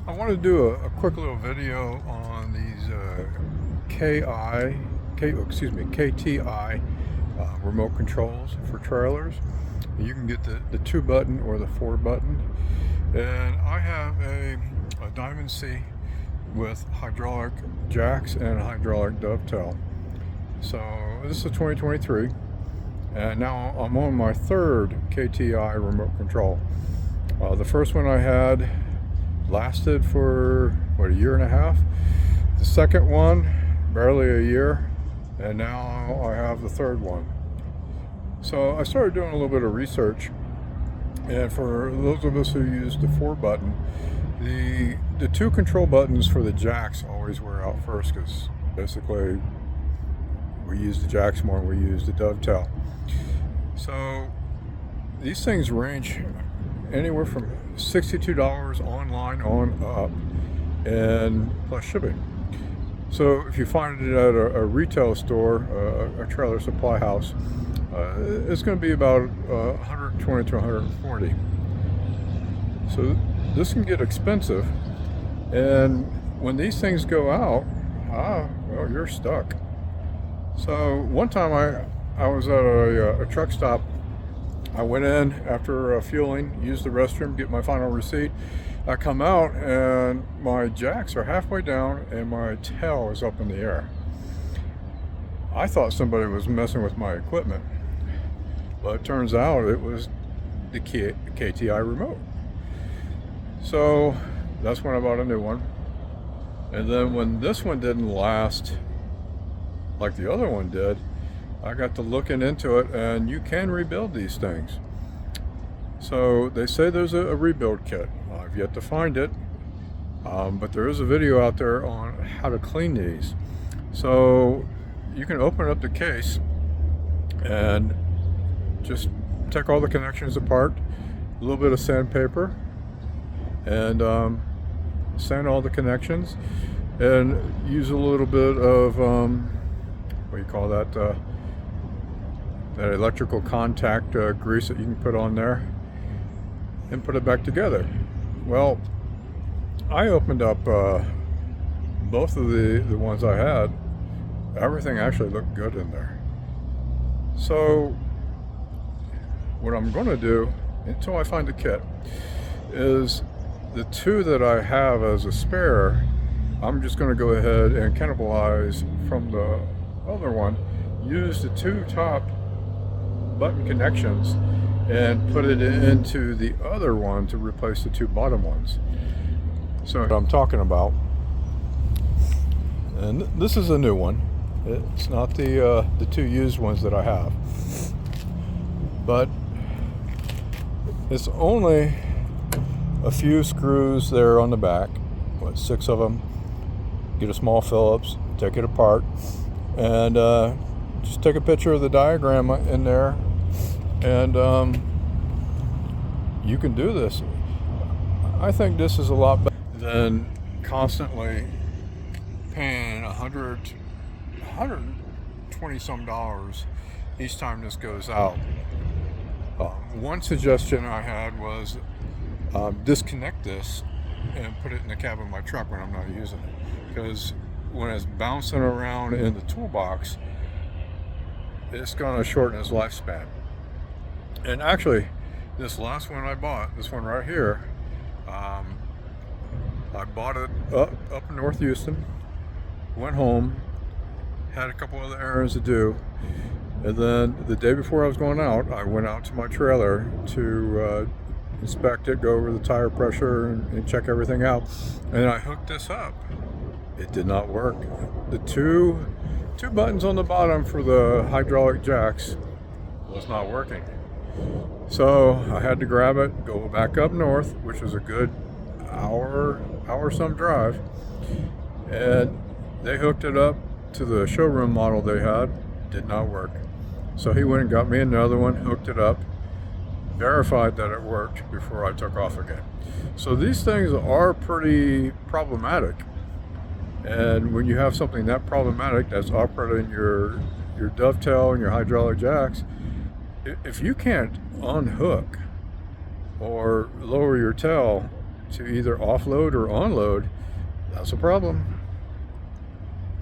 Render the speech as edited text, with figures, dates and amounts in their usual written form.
I want to do a quick little video on these KTI remote controls for trailers. You can get the 2-button or the 4-button. And I have a Diamond C with hydraulic jacks and a hydraulic dovetail. So this is a 2023, and now I'm on my third KTI remote control. The first one I had lasted for a year and a half. The second one barely a year, and now I have the third one. So I started doing a little bit of research, and for those of us who use the 4-button, the 2 control buttons for the jacks always wear out first, because basically we use the jacks more than we use the dovetail. So these things range anywhere from $62 online on up, and plus shipping. So if you find it at a retail store, a trailer supply house, it's going to be about $120 to $140. So this can get expensive, and when these things go out, well, you're stuck. So one time I was at a truck stop. I went in after fueling, used the restroom, get my final receipt. I come out and my jacks are halfway down and my tail is up in the air. I thought somebody was messing with my equipment, but it turns out it was the KTI remote. So that's when I bought a new one. And then when this one didn't last like the other one did, I got to looking into it, and you can rebuild these things. So they say there's a rebuild kit. I've yet to find it, but there is a video out there on how to clean these. So you can open up the case and just take all the connections apart, a little bit of sandpaper, and sand all the connections, and use a little bit of what do you call that? That electrical contact grease that you can put on there, and put it back together. Well, I opened up both of the ones I had. Everything actually looked good in there. So what I'm going to do until I find the kit is the 2 that I have as a spare, I'm just going to go ahead and cannibalize from the other one, use the 2 top button connections and put it into the other one to replace the 2 bottom ones. So what I'm talking about, and this is a new one. It's not the 2 used ones that I have, but it's only a few screws there on the back, 6 of them. Get a small Phillips, take it apart, and just take a picture of the diagram in there, and you can do this. I think this is a lot better than constantly paying $120 some each time this goes out. One suggestion I had was disconnect this and put it in the cab of my truck when I'm not using it, because when it's bouncing around in the toolbox, it's going to shorten its lifespan. And actually, this last one I bought, this one right here, I bought it up in North Houston, went home, had a couple other errands to do, and then the day before I was going out, I went out to my trailer to inspect it, go over the tire pressure, and check everything out, and I hooked this up. It did not work. The two buttons on the bottom for the hydraulic jacks was not working. So I had to grab it, go back up north, which was a good hour some drive, and they hooked it up to the showroom model they had. Did not work. So he went and got me another one, hooked it up, verified that it worked before I took off again. So these things are pretty problematic. And when you have something that problematic that's operating your dovetail and your hydraulic jacks, if you can't unhook or lower your tail to either offload or onload, that's a problem.